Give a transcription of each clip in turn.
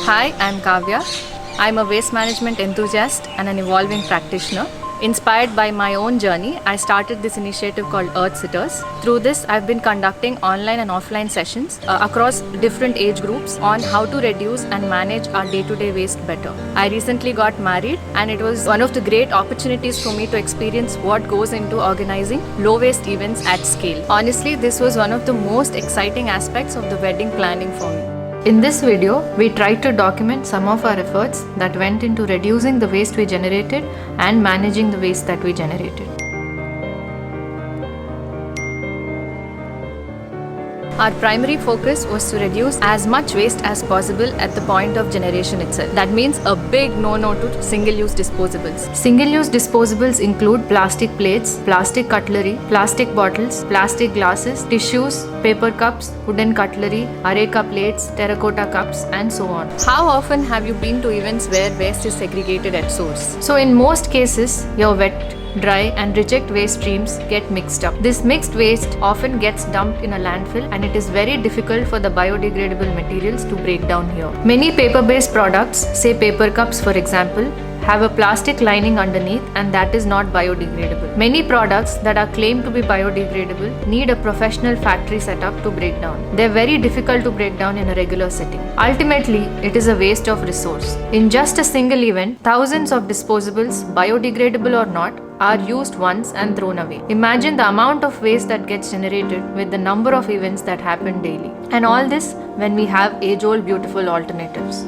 Hi, I'm Kavya. I'm a waste management enthusiast and an evolving practitioner. Inspired by my own journey, I started this initiative called EarthSitters. Through this, I've been conducting online and offline sessions across different age groups on how to reduce and manage our day-to-day waste better. I recently got married, and it was one of the great opportunities for me to experience what goes into organizing low-waste events at scale. Honestly, this was one of the most exciting aspects of the wedding planning for me. In this video, we tried to document some of our efforts that went into reducing the waste we generated and managing the waste that we generated. Our primary focus was to reduce as much waste as possible at the point of generation itself. That means a big no-no to single-use disposables. Single-use disposables include plastic plates, plastic cutlery, plastic bottles, plastic glasses, tissues, paper cups, wooden cutlery, areca plates, terracotta cups, and so on. How often have you been to events where waste is segregated at source? So in most cases, your wet, dry and reject waste streams get mixed up. This mixed waste often gets dumped in a landfill, and it is very difficult for the biodegradable materials to break down here. Many paper-based products, say paper cups for example, have a plastic lining underneath, and that is not biodegradable. Many products that are claimed to be biodegradable need a professional factory setup to break down. They are very difficult to break down in a regular setting. Ultimately, it is a waste of resource. In just a single event, thousands of disposables, biodegradable or not, are used once and thrown away. Imagine the amount of waste that gets generated with the number of events that happen daily. And all this when we have age-old beautiful alternatives.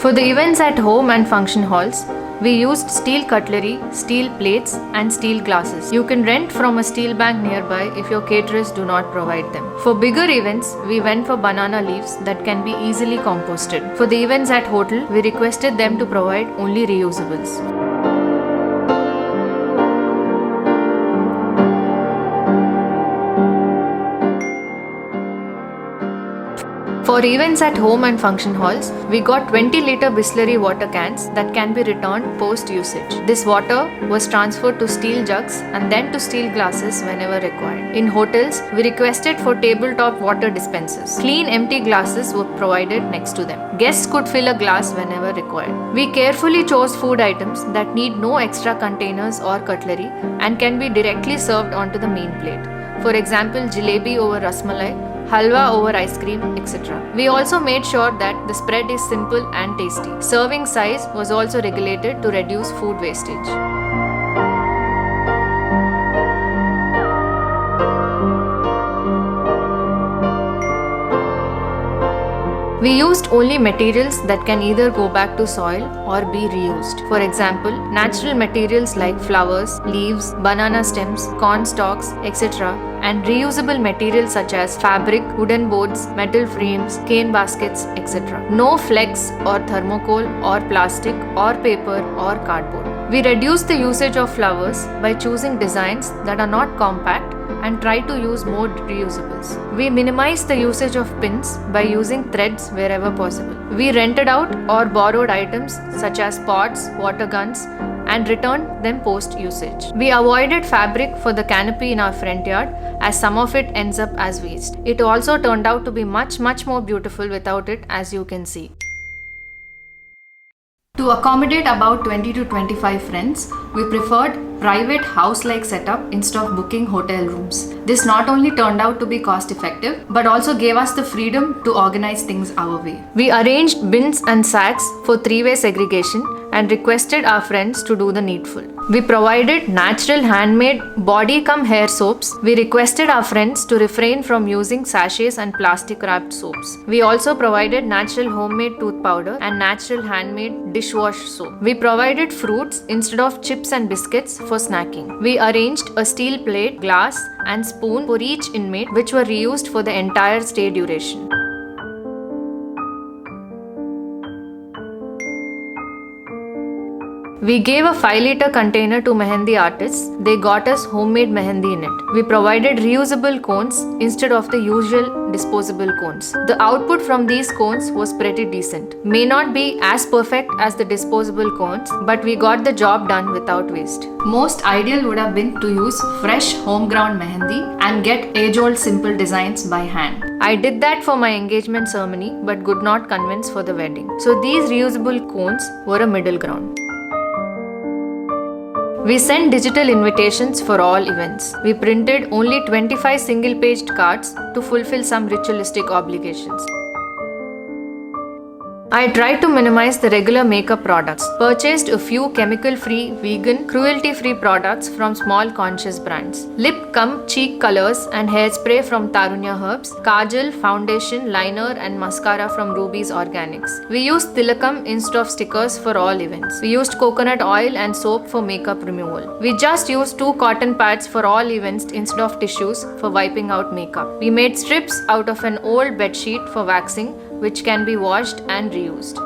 For the events at home and function halls, we used steel cutlery, steel plates, and steel glasses. You can rent from a steel bank nearby if your caterers do not provide them. For bigger events, we went for banana leaves that can be easily composted. For the events at hotel, we requested them to provide only reusables. For events at home and function halls, we got 20-liter Bisleri water cans that can be returned post-usage. This water was transferred to steel jugs and then to steel glasses whenever required. In hotels, we requested for tabletop water dispensers. Clean empty glasses were provided next to them. Guests could fill a glass whenever required. We carefully chose food items that need no extra containers or cutlery and can be directly served onto the main plate. For example, jalebi over rasmalai, halwa over ice cream, etc. We also made sure that the spread is simple and tasty. Serving size was also regulated to reduce food wastage. We used only materials that can either go back to soil or be reused. For example, natural materials like flowers, leaves, banana stems, corn stalks, etc. and reusable materials such as fabric, wooden boards, metal frames, cane baskets, etc. No flex or thermocol or plastic or paper or cardboard. We reduced the usage of flowers by choosing designs that are not compact and try to use more reusables. We minimized the usage of pins by using threads wherever possible. We rented out or borrowed items such as pots, water guns, and returned them post-usage. We avoided fabric for the canopy in our front yard as some of it ends up as waste. It also turned out to be much more beautiful without it, as you can see. To accommodate about 20 to 25 friends, we preferred private house-like setup instead of booking hotel rooms. This not only turned out to be cost-effective, but also gave us the freedom to organize things our way. We arranged bins and sacks for three-way segregation and requested our friends to do the needful. We provided natural handmade body-cum-hair soaps. We requested our friends to refrain from using sachets and plastic-wrapped soaps. We also provided natural homemade tooth powder and natural handmade dishwash soap. We provided fruits instead of chips and biscuits for snacking. We arranged a steel plate, glass, and spoon for each inmate, which were reused for the entire stay duration. We gave a 5-liter container to mehendi artists. They got us homemade mehendi in it. We provided reusable cones instead of the usual disposable cones. The output from these cones was pretty decent. May not be as perfect as the disposable cones, but we got the job done without waste. Most ideal would have been to use fresh home ground mehendi and get age-old simple designs by hand. I did that for my engagement ceremony but could not convince for the wedding. So these reusable cones were a middle ground. We sent digital invitations for all events. We printed only 25 single-paged cards to fulfill some ritualistic obligations. I tried to minimize the regular makeup products, purchased a few chemical-free, vegan, cruelty-free products from small conscious brands. Lip cum cheek colors and hairspray from Tarunya Herbs, kajal, foundation, liner and mascara from Ruby's Organics. We used tilakam instead of stickers for all events. We used coconut oil and soap for makeup removal. We just used 2 cotton pads for all events instead of tissues for wiping out makeup. We made strips out of an old bedsheet for waxing, which can be washed and reused.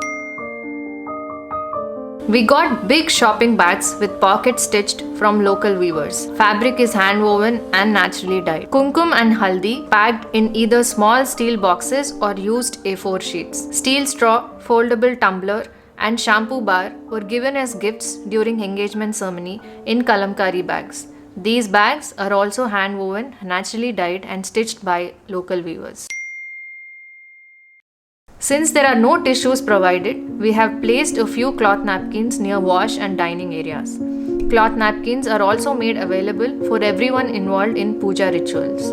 We got big shopping bags with pockets stitched from local weavers. Fabric is hand woven and naturally dyed. Kumkum and haldi packed in either small steel boxes or used A4 sheets. Steel straw, foldable tumbler and shampoo bar were given as gifts during engagement ceremony in kalamkari bags. These bags are also hand woven, naturally dyed and stitched by local weavers. Since there are no tissues provided, we have placed a few cloth napkins near wash and dining areas. Cloth napkins are also made available for everyone involved in puja rituals.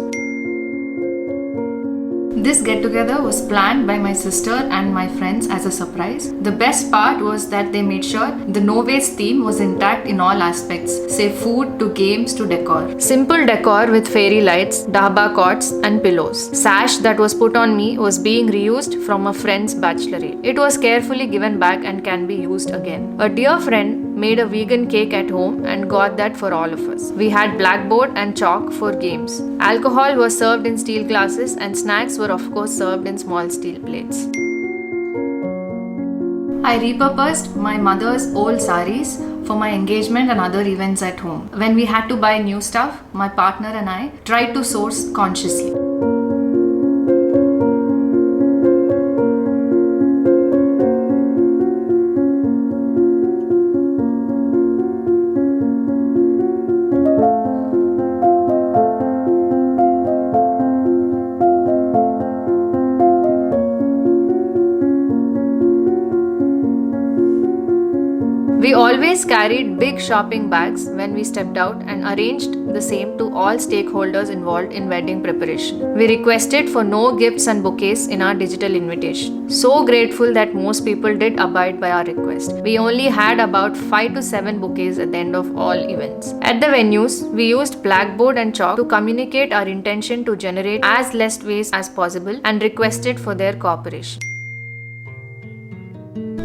This get-together was planned by my sister and my friends as a surprise. The best part was that they made sure the no waste theme was intact in all aspects, say food to games to decor. Simple decor with fairy lights, dhaba cots and pillows. Sash that was put on me was being reused from a friend's bachelorette. It was carefully given back and can be used again. A dear friend made a vegan cake at home and got that for all of us. We had blackboard and chalk for games. Alcohol was served in steel glasses and snacks were of course served in small steel plates. I repurposed my mother's old saris for my engagement and other events at home. When we had to buy new stuff, my partner and I tried to source consciously. We always carried big shopping bags when we stepped out and arranged the same to all stakeholders involved in wedding preparation. We requested for no gifts and bouquets in our digital invitation. So grateful that most people did abide by our request. We only had about 5 to 7 bouquets at the end of all events. At the venues, we used blackboard and chalk to communicate our intention to generate as less waste as possible and requested for their cooperation.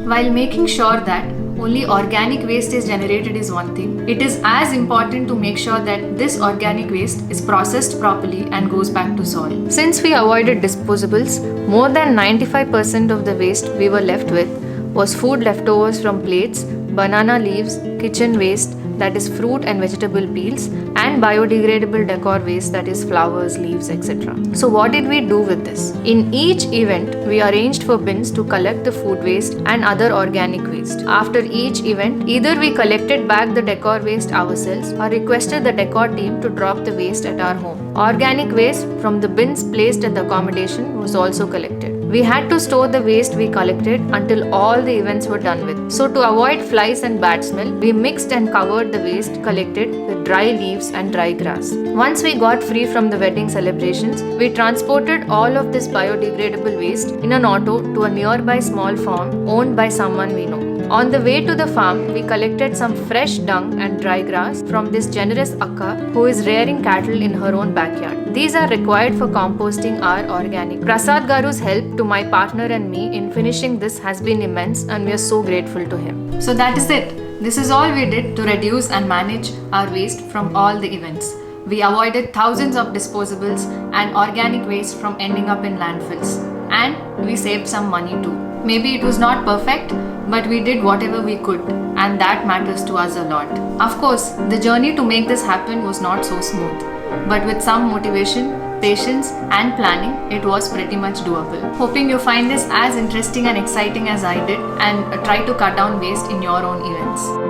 While making sure that only organic waste is generated is one thing, it is as important to make sure that this organic waste is processed properly and goes back to soil. Since we avoided disposables, more than 95% of the waste we were left with was food leftovers from plates, banana leaves, kitchen waste, that is fruit and vegetable peels, and biodegradable decor waste, that is flowers, leaves, etc. So what did we do with this? In each event, we arranged for bins to collect the food waste and other organic waste. After each event, either we collected back the decor waste ourselves or requested the decor team to drop the waste at our home. Organic waste from the bins placed at the accommodation was also collected. We had to store the waste we collected until all the events were done with. So to avoid flies and bad smell, we mixed and covered the waste collected with dry leaves and dry grass. Once we got free from the wedding celebrations, we transported all of this biodegradable waste in an auto to a nearby small farm owned by someone we know. On the way to the farm, we collected some fresh dung and dry grass from this generous akka who is rearing cattle in her own backyard. These are required for composting our organic. Prasad Garu's help to my partner and me in finishing this has been immense and we are so grateful to him. So that is it. This is all we did to reduce and manage our waste from all the events. We avoided thousands of disposables and organic waste from ending up in landfills. And we saved some money too. Maybe it was not perfect, but we did whatever we could and that matters to us a lot. Of course, the journey to make this happen was not so smooth, but with some motivation, patience and planning, it was pretty much doable. Hoping you find this as interesting and exciting as I did and try to cut down waste in your own events.